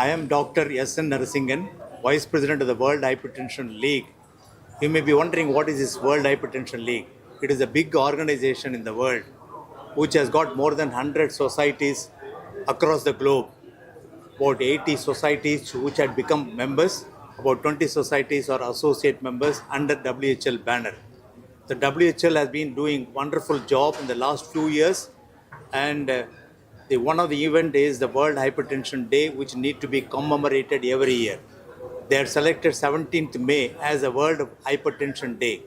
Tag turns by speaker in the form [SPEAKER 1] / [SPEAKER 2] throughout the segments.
[SPEAKER 1] I am Dr. S.N. Narasingan, Vice President of the World Hypertension League. You may be wondering what is this World Hypertension League? It is a big organization in the world which has got more than 100 societies across the globe. About 80 societies which had become members, about 20 societies are associate members under WHL banner. The WHL has been doing wonderful job in the last few years, and the one of the event is the World Hypertension Day, which need to be commemorated every year. They have selected 17th May as a World Hypertension Day.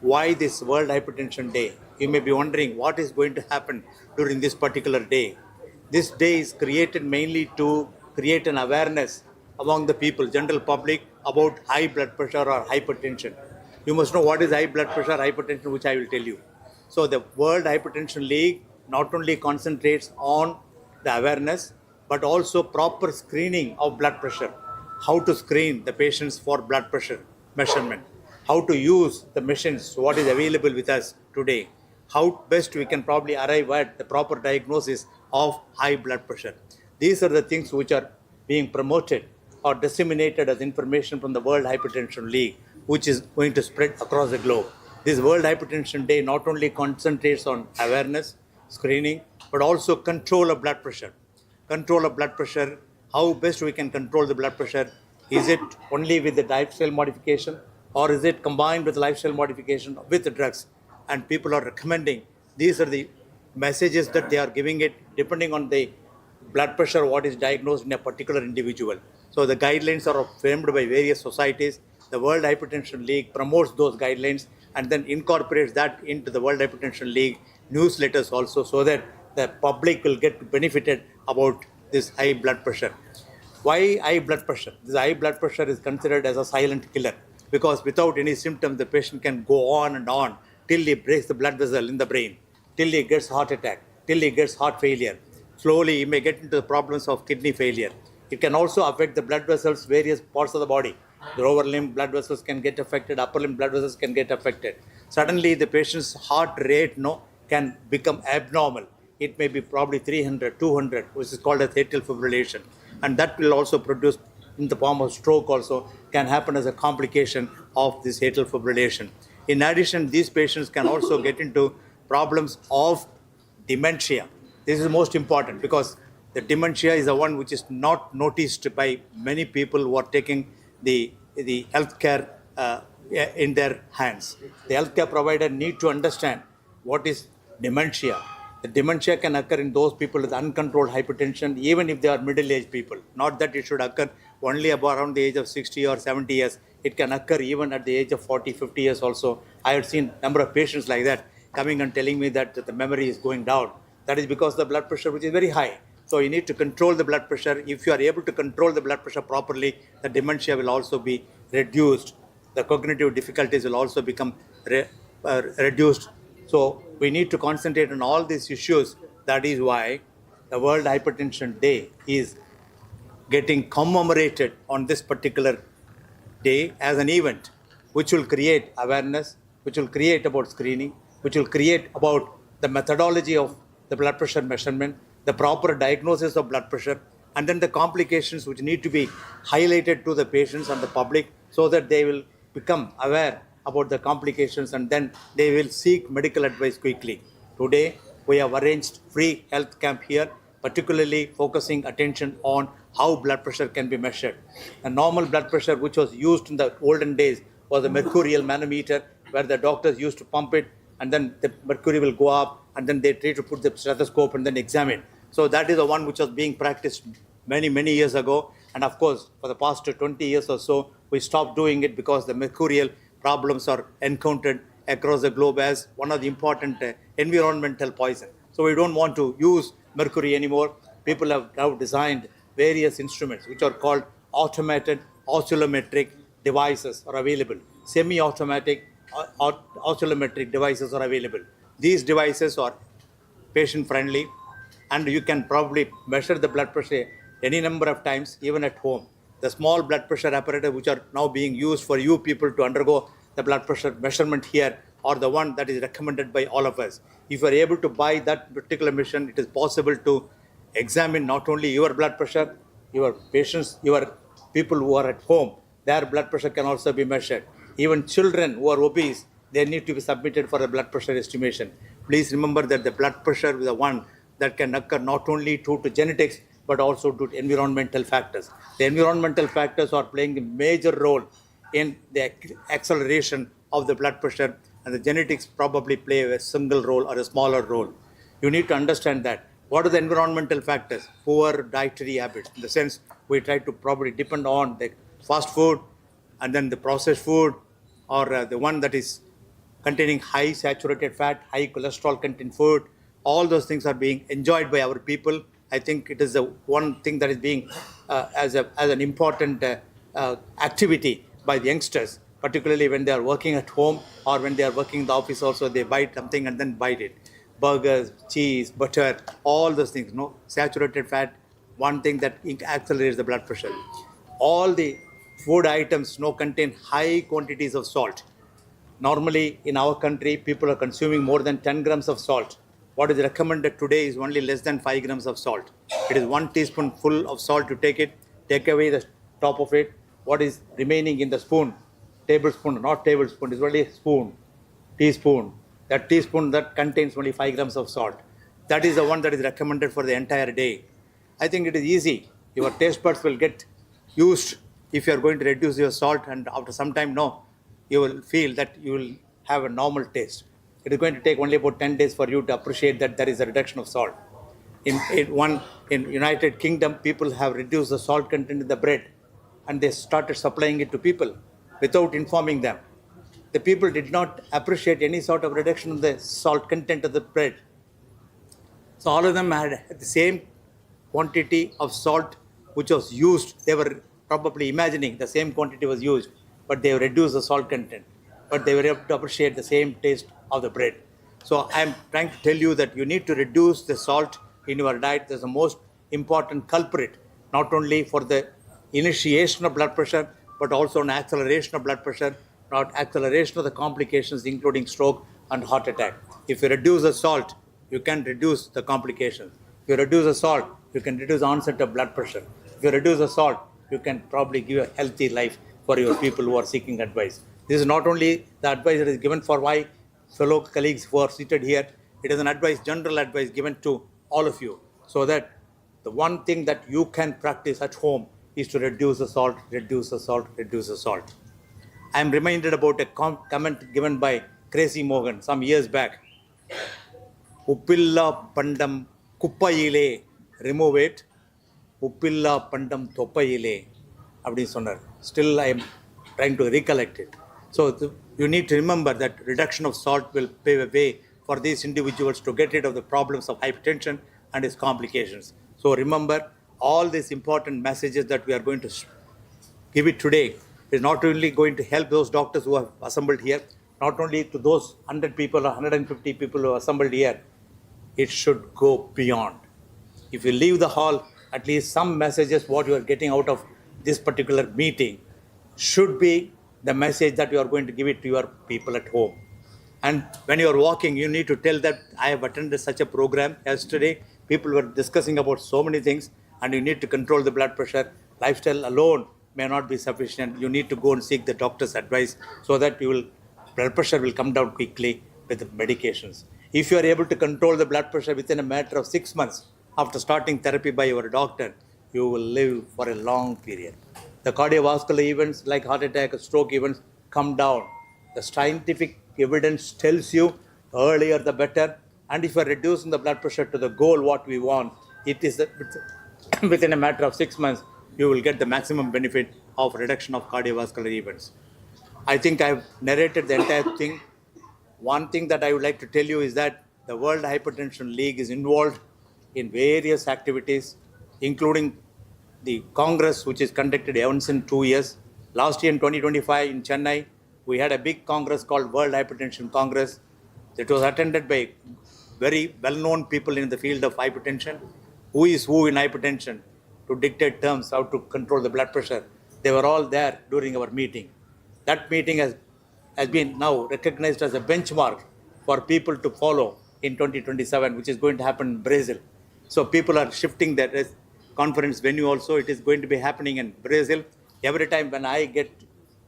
[SPEAKER 1] Why this World Hypertension Day? You may be wondering what is going to happen during this particular day. This day is created mainly to create an awareness among the people, general public, about high blood pressure or hypertension. You must know what is high blood pressure, hypertension, which I will tell you. So the World Hypertension League not only concentrates on the awareness, but also proper screening of blood pressure. How to screen the patients for blood pressure measurement. How to use the machines, what is available with us today. How best we can probably arrive at the proper diagnosis of high blood pressure. These are the things which are being promoted or disseminated as information from the World Hypertension League, which is going to spread across the globe. This World Hypertension Day not only concentrates on awareness, screening, but also control of blood pressure. Control of blood pressure, how best we can control the blood pressure. Is it only with the lifestyle modification, or is it combined with lifestyle modification with the drugs? And people are recommending, these are the messages that they are giving it depending on the blood pressure, what is diagnosed in a particular individual. So the guidelines are framed by various societies. The World Hypertension League promotes those guidelines and then incorporates that into the World Hypertension League newsletters also, so that the public will get benefited about this high blood pressure. Why high blood pressure? This high blood pressure is considered as a silent killer, because without any symptoms, the patient can go on and on till he breaks the blood vessel in the brain, till he gets heart attack, till he gets heart failure. Slowly, he may get into the problems of kidney failure. It can also affect the blood vessels, various parts of the body. The lower limb blood vessels can get affected, upper limb blood vessels can get affected. Suddenly, the patient's heart rate can become abnormal. It may be probably 300, 200, which is called as atrial fibrillation. And that will also produce in the form of stroke also, can happen as a complication of this atrial fibrillation. In addition, these patients can also get into problems of dementia. This is most important because the dementia is the one which is not noticed by many people who are taking the healthcare in their hands. The healthcare provider need to understand what is dementia. The dementia can occur in those people with uncontrolled hypertension, even if they are middle-aged people. Not that it should occur only about around the age of 60 or 70 years. It can occur even at the age of 40, 50 years also. I have seen a number of patients like that coming and telling me that the memory is going down. That is because the blood pressure, which is very high. So you need to control the blood pressure. If you are able to control the blood pressure properly, the dementia will also be reduced. The cognitive difficulties will also become reduced. So we need to concentrate on all these issues. That is why the World Hypertension Day is getting commemorated on this particular day as an event which will create awareness, which will create about screening, which will create about the methodology of the blood pressure measurement, the proper diagnosis of blood pressure, and then the complications which need to be highlighted to the patients and the public so that they will become aware about the complications and then they will seek medical advice quickly. Today, we have arranged free health camp here, particularly focusing attention on how blood pressure can be measured. A normal blood pressure, which was used in the olden days, was a mercurial manometer where the doctors used to pump it and then the mercury will go up and then they try to put the stethoscope and then examine. So that is the one which was being practiced many, many years ago. And of course, for the past 20 years or so, we stopped doing it because the mercurial problems are encountered across the globe as one of the important environmental poison. So we don't want to use mercury anymore. People have now designed various instruments which are called automated oscillometric devices are available. Semi-automatic oscillometric devices are available. These devices are patient friendly and you can probably measure the blood pressure any number of times even at home. The small blood pressure apparatus which are now being used for you people to undergo the blood pressure measurement here are the one that is recommended by all of us. If you are able to buy that particular machine, it is possible to examine not only your blood pressure, your patients, your people who are at home, their blood pressure can also be measured. Even children who are obese, they need to be submitted for a blood pressure estimation. Please remember that the blood pressure is the one that can occur not only due to genetics, but also due to environmental factors. The environmental factors are playing a major role in the acceleration of the blood pressure, and the genetics probably play a single role or a smaller role. You need to understand that. What are the environmental factors? Poor dietary habits. In the sense, we try to probably depend on the fast food and then the processed food, or the one that is containing high saturated fat, high cholesterol content food. All those things are being enjoyed by our people. I think it is the one thing that is being as an important activity by the youngsters, particularly when they are working at home or when they are working in the office also, they buy something and then bite it. Burgers, cheese, butter, all those things, no saturated fat, one thing that accelerates the blood pressure. All the food items contain high quantities of salt. Normally in our country, people are consuming more than 10 grams of salt. What is recommended today is only less than 5 grams of salt. It is 1 teaspoonful of salt. You take it, take away the top of it. What is remaining in the spoon, tablespoon, not tablespoon, is only spoon, teaspoon. That teaspoon that contains only 5 grams of salt. That is the one that is recommended for the entire day. I think it is easy. Your taste buds will get used if you are going to reduce your salt, and after some time, you will feel that you will have a normal taste. It is going to take only about 10 days for you to appreciate that there is a reduction of salt. In United Kingdom, people have reduced the salt content in the bread, and they started supplying it to people without informing them. The people did not appreciate any sort of reduction in the salt content of the bread. So all of them had the same quantity of salt which was used. They were probably imagining the same quantity was used, but they reduced the salt content. But they were able to appreciate the same taste of the bread. So I'm trying to tell you that you need to reduce the salt in your diet. That's the most important culprit, not only for the initiation of blood pressure, but also an acceleration of blood pressure, not acceleration of the complications, including stroke and heart attack. If you reduce the salt, you can reduce the complications. If you reduce the salt, you can reduce the onset of blood pressure. If you reduce the salt, you can probably give a healthy life for your people who are seeking advice. This is not only the advice that is given for my fellow colleagues who are seated here, it is an advice, general advice given to all of you, so that the one thing that you can practice at home is to reduce the salt, reduce the salt, reduce the salt. I am reminded about a comment given by Crazy Mohan some years back. Uppilla pandam kuppayile, remove it. Uppilla pandam thoppayile. Still I am trying to recollect it. So you need to remember that reduction of salt will pave a way for these individuals to get rid of the problems of hypertension and its complications. So remember, all these important messages that we are going to give it today is not only going to help those doctors who have assembled here, not only to those 100 people or 150 people who are assembled here, it should go beyond. If you leave the hall, at least some messages what you are getting out of this particular meeting should be the message that you are going to give it to your people at home. And when you are walking, you need to tell that I have attended such a program yesterday. People were discussing about so many things, and you need to control the blood pressure. Lifestyle alone may not be sufficient. You need to go and seek the doctor's advice so that blood pressure will come down quickly with the medications. If you are able to control the blood pressure within a matter of 6 months after starting therapy by your doctor, you will live for a long period. The cardiovascular events like heart attack, stroke events come down. The scientific evidence tells you earlier the better. And if you are reducing the blood pressure to the goal what we want, it is within a matter of 6 months, you will get the maximum benefit of reduction of cardiovascular events. I think I've narrated the entire thing. One thing that I would like to tell you is that the World Hypertension League is involved in various activities, including the Congress, which is conducted once in 2 years. Last year in 2025 in Chennai, we had a big Congress called World Hypertension Congress. It was attended by very well-known people in the field of hypertension. Who is who in hypertension to dictate terms how to control the blood pressure. They were all there during our meeting. That meeting has been now recognized as a benchmark for people to follow in 2027, which is going to happen in Brazil. So people are shifting their conference venue also. It is going to be happening in Brazil. Every time when I get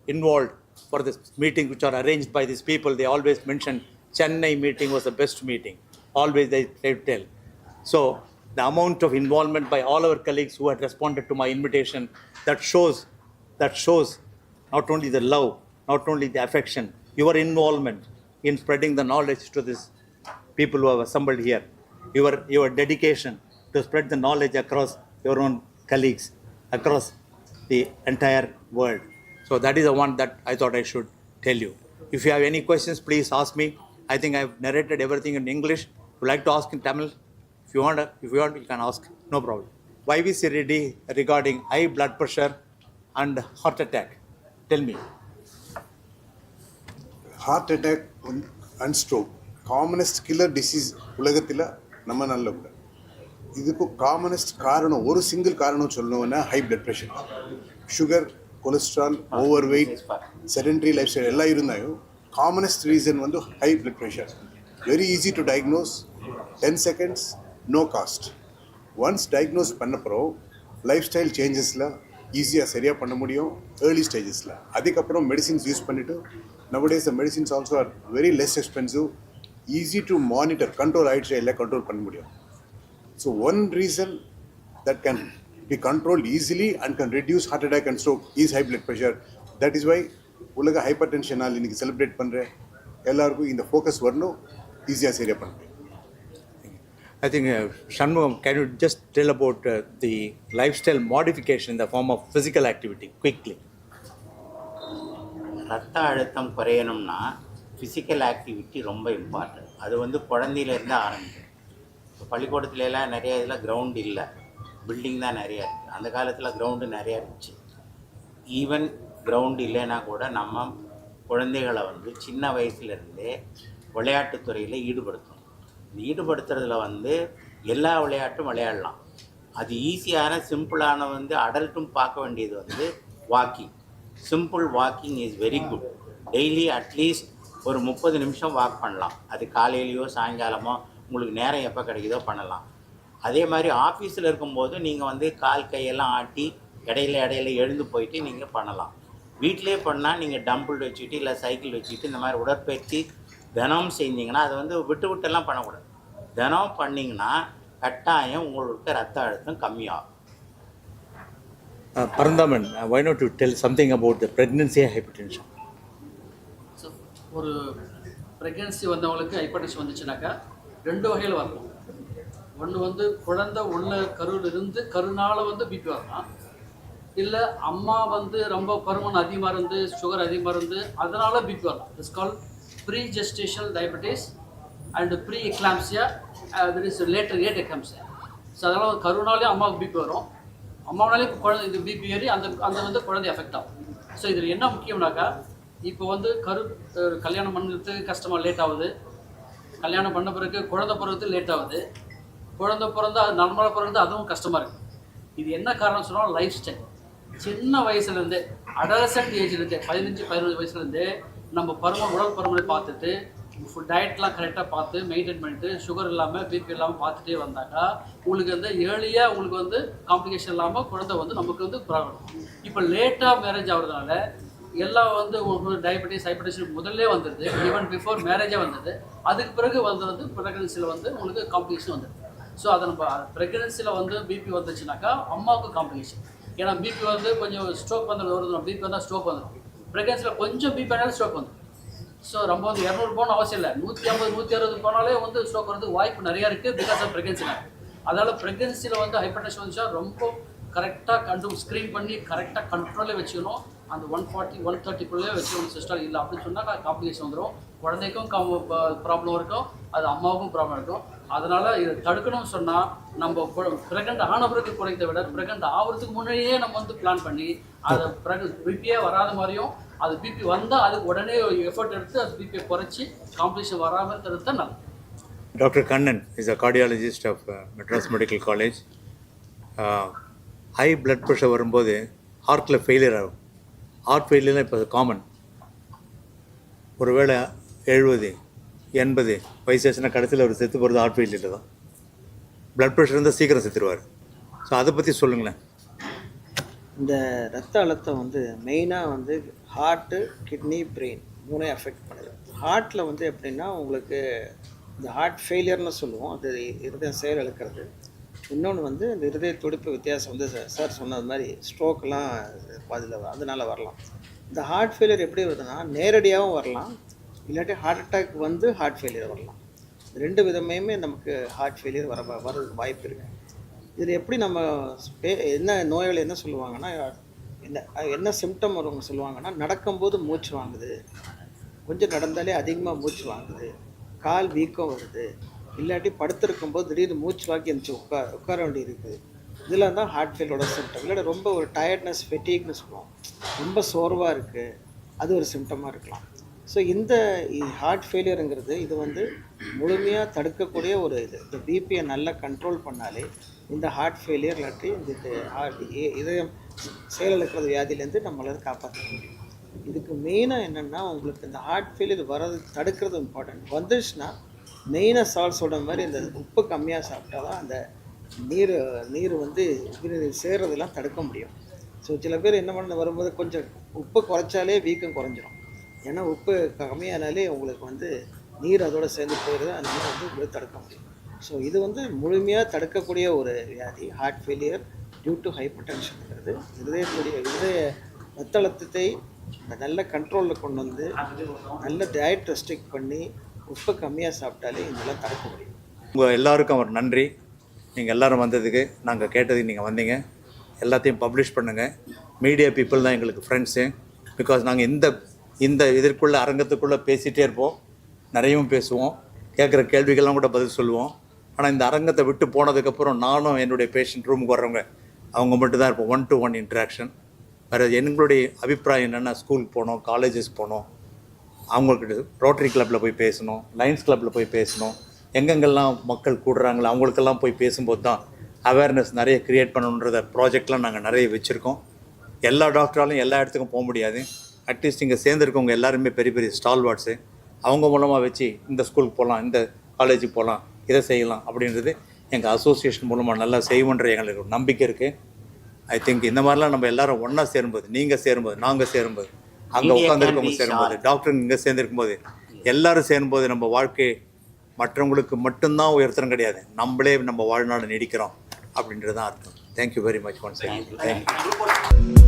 [SPEAKER 1] involved for this meeting which are arranged by these people, they always mention Chennai meeting was the best meeting. Always they tell. So the amount of involvement by all our colleagues who had responded to my invitation, that shows not only the love, not only the affection, your involvement in spreading the knowledge to these people who have assembled here, your dedication to spread the knowledge across your own colleagues, across the entire world. So that is the one that I thought I should tell you. If you have any questions, please ask me. I think I've narrated everything in English. If you like to ask in Tamil, if you want, you can ask. No problem. YVC ready regarding high blood pressure and heart attack. Tell me.
[SPEAKER 2] Heart attack and stroke commonest killer disease உலகத்தில் நம்ம நல்ல கூட. இதுக்கு commonest காரணம், ஒரு single காரணம் சொல்லணும்னா high blood pressure, sugar, cholesterol, over weight, sedentary lifestyle எல்லாம் இருந்தாலும் காமனஸ்ட் ரீசன் வந்து high blood pressure. Very easy to diagnose, 10 seconds, no cost. Once diagnose பண்ணப்பறம் லைஃப் ஸ்டைல் சேஞ்சஸில் ஈஸியாக சரியாக பண்ண முடியும் ஏர்லி ஸ்டேஜஸில். அதுக்கப்புறம் மெடிசின்ஸ் யூஸ் பண்ணிவிட்டு nowadays the medicines also are very less expensive, easy to monitor, control ஆயிடுச்சு இல்லை கண்ட்ரோல் பண்ண முடியும். So one reason that can be controlled easily and can reduce heart attack and stroke is high blood pressure. That is why உலக hypertension நாள் இன்னைக்கு celebrate பண்ணுறேன். எல்லாருக்கும் இந்த ஃபோக்கஸ் வரணும், ஈஸியாக சரியாக பண்ண முடியும்.
[SPEAKER 1] I think Shanmugam, can you just tell about the lifestyle modification in the form of physical activity quickly?
[SPEAKER 3] ரத்த அழுத்தம் குறையணும்னா ஃபிசிக்கல் ஆக்டிவிட்டி ரொம்ப இம்பார்ட்டன்ட். அது வந்து குழந்தையிலேருந்து ஆரம்பிக்கும். இப்போ பள்ளிக்கூடத்துலலாம் நிறைய இதில் கிரவுண்டு இல்லை, பில்டிங் தான் நிறையா இருக்குது. அந்த காலத்தில் கிரவுண்டு நிறையா இருந்துச்சு. ஈவன் கிரவுண்டு இல்லைன்னா கூட நம்ம குழந்தைகளை வந்து சின்ன வயசுலேருந்தே விளையாட்டுத்துறையில் ஈடுபடுத்தணும். ஈடுபடுத்துறதுல வந்து எல்லா விளையாட்டும் விளையாடலாம். அது ஈஸியான சிம்பிளான வந்து அடல்ட்டும் பார்க்க வேண்டியது வந்து walking. Simple walking is very good. Daily at least ஒரு 30 நிமிஷம் வாக் பண்ணலாம். அது காலையிலையோ சாயங்காலமோ உங்களுக்கு நேரம் எப்போ கிடைக்குதோ பண்ணலாம். அதே மாதிரி ஆஃபீஸில் இருக்கும்போது நீங்கள் வந்து கால் கையெல்லாம் ஆட்டி இடையில எழுந்து போயிட்டு நீங்கள் பண்ணலாம். வீட்டிலே பண்ணால் நீங்கள் டம்பிள் வச்சுக்கிட்டு இல்லை சைக்கிள் வச்சுக்கிட்டு இந்த மாதிரி உடற்பயிற்சி தினம் செஞ்சீங்கன்னா, அது வந்து விட்டுலாம் பண்ணக்கூடாது. தினம் பண்ணிங்கன்னா கட்டாயம் உங்களுக்கு ரத்த அழுத்தம் கம்மியாகும்.
[SPEAKER 1] Parandaman, why not you tell something about the pregnancy hypertension?
[SPEAKER 4] So ஒரு ப்ரெக்னென்சி வந்தவங்களுக்கு ஹைப்பர்டென்ஷன் வந்துச்சுனாக்கா 2 வகையில் வரலாம். ஒன்று வந்து குழந்தை உள்ள கருவில் இருந்து கருனால வந்து பிபி வரலாம். இல்லை அம்மா வந்து ரொம்ப பருமன் அதிகமாக இருந்து சுகர் அதிகமாக இருந்து அதனால் பிபி வரலாம். It's call pre gestational diabetes and pre eclampsia, that is late eclampsia. So அதனால் கருனாலே அம்மாவுக்கு பிபி வரும். அம்மாவனாலே குழந்தை இது பிபி ஏறி அந்த வந்து குழந்தை எஃபெக்ட் ஆகும். ஸோ இதில் என்ன முக்கியம்னாக்கா, இப்போ வந்து கல்யாணம் பண்ணுறதுக்கு கஷ்டமாக லேட் ஆகுது, கல்யாணம் பண்ண பிறகு குழந்தை பிறகு லேட் ஆகுது, குழந்தை பிறந்து அது நார்மலாக பிறந்து அதுவும் கஷ்டமாக இருக்குது. இது என்ன காரணம் சொன்னால் லைஃப் ஸ்டைல். சின்ன வயசுலேருந்தே அடலசன்ட் ஏஜ்லேருந்தே 15-16 வயசுலேருந்தே நம்ம உடல் பருமனை பார்த்துட்டு டயட்லாம் கரெக்டாக பார்த்து மெயின்டைன் பண்ணிவிட்டு சுகர் இல்லாமல் பிபி இல்லாமல் பார்த்துட்டே வந்தாக்கா உங்களுக்கு வந்து ஏர்லியாக உங்களுக்கு வந்து காம்ப்ளிகேஷன் இல்லாமல் குழந்தை வந்து நமக்கு வந்து ப்ராப்ளம். இப்போ லேட்டாக மேரேஜ் ஆகிறதுனால எல்லாம் வந்து உங்களுக்கு டயபெட்டிஸ் ஹைப்பர்டென்ஷன் முதல்ல வந்துடுது. ஈவன் பிஃபோர் மேரேஜே வந்தது. அதுக்கு பிறகு வந்து ப்ரெக்னன்சியில் வந்து உங்களுக்கு காம்ப்ளிகேஷன் வந்துடுது. ஸோ அதை நம்ம ப்ரெக்னன்சியில் வந்து பிபி வந்துச்சுனாக்கா அம்மாவுக்கு காம்ப்ளிகேஷன். ஏன்னா பிபி வந்து கொஞ்சம் ஸ்ட்ரோக் வருது, பிபி வந்தால் ஸ்ட்ரோக் வந்துடும். ப்ரெக்னன்சியில் கொஞ்சம் பிபி ஆனாலும் ஸ்ட்ரோக் வந்துடும். ஸோ நம்ம வந்து 200 போகணும் அவசியம் இல்லை, 150-160 போனாலே வந்து ஸ்ட்ரோக் வரதுக்கு வாய்ப்பு நிறையா இருக்குது பிகாஸ் ஆஃப் ப்ரெக்னன்சியில். அதனால் ப்ரெக்னன்சியில் வந்து ஹைப்பர்டென்ஷன் வந்துச்சா ரொம்ப கரெக்டாக ஸ்க்ரீன் பண்ணி கரெக்டாக கண்ட்ரோலே வச்சுக்கணும். அந்த 140-130 வச்சுக்கணும் சிஸ்டர். இல்லை அப்படின்னு சொன்னால் காம்ப்ளிகேஷன் வந்துடும். குழந்தைக்கும் ப்ராப்ளம் இருக்கும், அது அம்மாவுக்கும் ப்ராப்ளம் இருக்கும். அதனால் இதை தடுக்கணும்னு சொன்னால் நம்ம ப்ரெக்னென்ட் ஆன பிறகு குறைத்த விட ப்ரெக்னென்ட் ஆகிறதுக்கு முன்னாடியே நம்ம வந்து பிளான் பண்ணி அதை பிபியே வராத மாதிரியும், அது பிபி வந்தால் அதுக்கு உடனே எஃபர்ட் எடுத்து அது பிபியை குறைச்சி காம்ப்ளிகேஷன் வராமல் தடுத்தா நல்லது.
[SPEAKER 1] Dr. Kannan is a cardiologist of Madras Medical College. High blood pressure வரும்போது ஹார்ட்டில் ஃபெயிலியர் ஆகும். ஹார்ட் ஃபெயிலியர்லாம் இப்போ காமன். ஒருவேளை 70-80 வயசு ஆச்சுன்னா கடைசியில் அவர் செத்து போகிறது ஹார்ட் ஃபெயிலியரில் தான். பிளட் ப்ரெஷர் இருந்தால் சீக்கிரம் செத்துருவார். ஸோ அதை பற்றி சொல்லுங்களேன்.
[SPEAKER 5] இந்த ரத்த அழுத்தம் வந்து மெயினாக வந்து ஹார்ட்டு, கிட்னி, பிரெயின் மூணே அஃபெக்ட் பண்ணுது. ஹார்ட்டில் வந்து எப்படின்னா உங்களுக்கு இந்த ஹார்ட் ஃபெயிலியர்னு சொல்லுவோம், அது இருதயம் செயல் இழக்கிறது. இன்னொன்று வந்து இந்த இருதய துடிப்பு வித்தியாசம் வந்து சார் சொன்னது மாதிரி ஸ்ட்ரோக்கெலாம் அதில் அதனால் வரலாம். இந்த ஹார்ட் ஃபெயிலியர் எப்படி வருதுன்னா நேரடியாகவும் வரலாம், இல்லாட்டி ஹார்ட் அட்டாக் வந்து ஹார்ட் ஃபெயிலியர் வரலாம். ரெண்டு விதமையுமே நமக்கு ஹார்ட் ஃபெயிலியர் வரதுக்கு வாய்ப்பு இருக்குது. இதில் எப்படி நம்ம என்ன நோயாளி என்ன சொல்லுவாங்கன்னா, என்ன சிம்டம் வருவங்க சொல்லுவாங்கன்னா, நடக்கும்போது மூச்சு வாங்குது, கொஞ்சம் நடந்தாலே அதிகமாக மூச்சு வாங்குது, கால் வீக்கம் வருது, இல்லாட்டி படுத்திருக்கும்போது திடீர்னு மூச்சு வாக்கி இருந்துச்சு உட்கார வேண்டி இருக்குது. இதெல்லாம் தான் ஹார்ட் ஃபெயிலோட சிம்டம். இல்லாட்டி ரொம்ப ஒரு டயர்ட்னஸ், ஃபெட்டிக்னு சொல்லுவோம், ரொம்ப சோர்வாக இருக்குது, அது ஒரு சிம்டமாக இருக்கலாம். ஸோ இந்த ஹார்ட் ஃபெயிலியருங்கிறது இது வந்து முழுமையாக தடுக்கக்கூடிய ஒரு இந்த பிபியை நல்லா கண்ட்ரோல் பண்ணாலே இந்த ஹார்ட் ஃபெயிலியர் இல்லாட்டி இந்த இதயம் செயலிழக்கிறது வியாதியிலேருந்து நம்மளால காப்பாற்ற முடியும். இதுக்கு மெயினாக என்னென்னா உங்களுக்கு இந்த ஹார்ட் ஃபெயிலியர் வர்றது தடுக்கிறது இம்பார்ட்டன்ட். வந்துச்சுன்னா மெயினாக சால்ட் சொல்கிற மாதிரி இந்த உப்பு கம்மியாக சாப்பிட்டா தான் அந்த நீர் வந்து உயிரினீர் சேர்றதெல்லாம் தடுக்க முடியும். ஸோ சில பேர் என்ன பண்ண வரும்போது கொஞ்சம் உப்பு குறைச்சாலே வீக்கம் குறைஞ்சிரும். ஏன்னா உப்பு கம்மியானாலே உங்களுக்கு வந்து நீர் அதோடு சேர்ந்து போயிடுது, அதனால் வந்து உங்களுக்கு தடுக்க முடியும். ஸோ இது வந்து முழுமையாக தடுக்கக்கூடிய ஒரு வியாதி ஹார்ட் ஃபெயிலியர் டியூ டு ஹைப்பர்டென்ஷனுங்கிறது. இருதய ரத்த அழுத்தத்தை நல்ல கண்ட்ரோலில் கொண்டு வந்து நல்ல டயட் ரெஸ்ட்ரிக்ட் பண்ணி உப்பு கம்மியாக சாப்பிட்டாலே இதெல்லாம் தடுக்க முடியும்.
[SPEAKER 1] உங்கள் எல்லாருக்கும் ஒரு நன்றி. நீங்கள் எல்லோரும் வந்ததுக்கு, நாங்கள் கேட்டதுக்கு நீங்கள் வந்தீங்க. எல்லாத்தையும் பப்ளிஷ் பண்ணுங்கள். மீடியா பீப்புள் தான் எங்களுக்கு ஃப்ரெண்ட்ஸு. பிகாஸ் நாங்கள் இந்த இதற்குள்ள அரங்கத்துக்குள்ளே பேசிகிட்டே இருப்போம், நிறையவும் பேசுவோம், கேட்குற கேள்விகள்லாம் கூட பதில் சொல்லுவோம். ஆனால் இந்த அரங்கத்தை விட்டு போனதுக்கப்புறம் நானும் என்னுடைய பேஷண்ட் ரூமுக்கு வர்றவங்க அவங்க மட்டும்தான் இருப்போம், 1-to-1 இன்ட்ராக்ஷன். வேறு எங்களுடைய அபிப்பிராயம் என்னென்னா, ஸ்கூலுக்கு போனோம், காலேஜஸ் போனோம், அவங்கக்கிட்ட ரோட்டரி கிளப்பில் போய் பேசணும், லயன்ஸ் கிளப்பில் போய் பேசணும், எங்கெங்கெல்லாம் மக்கள் கூடுறாங்களோ அவங்களுக்கெல்லாம் போய் பேசும்போது தான் அவேர்னஸ் நிறைய க்ரியேட் பண்ணணுன்றத ப்ராஜெக்ட்லாம் நாங்கள் நிறைய வச்சுருக்கோம். எல்லா டாக்டராலும் எல்லா இடத்துக்கும் போக முடியாது. அட்லீஸ்ட் இங்கே சேர்ந்துருக்கவங்க எல்லாருமே பெரிய பெரிய ஸ்டால்வார்ட்ஸு, அவங்க மூலமாக வச்சு இந்த ஸ்கூலுக்கு போகலாம், இந்த காலேஜுக்கு போகலாம், இதை செய்யலாம் அப்படின்றது எங்கள் அசோசியேஷன் மூலமாக நல்லா செய்வோன்ற எங்களுக்கு ஒரு நம்பிக்கை இருக்குது. ஐ திங்க் இந்த மாதிரிலாம் நம்ம எல்லாரும் ஒன்றா சேரும்போது, நீங்கள் சேரும்போது, நாங்கள் சேரும்போது, அங்கே உட்காந்துருக்கவங்க சேரும்போது, டாக்டர் இங்கே சேர்ந்துருக்கும்போது, எல்லோரும் சேரும்போது நம்ம வாழ்க்கை மற்றவங்களுக்கு மட்டும்தான் உயர்த்தம் கிடையாது, நம்மளே நம்ம வாழ்நாடு நீடிக்கிறோம் அப்படின்றது தான் அர்த்தம். Thank you very much once. Thank you.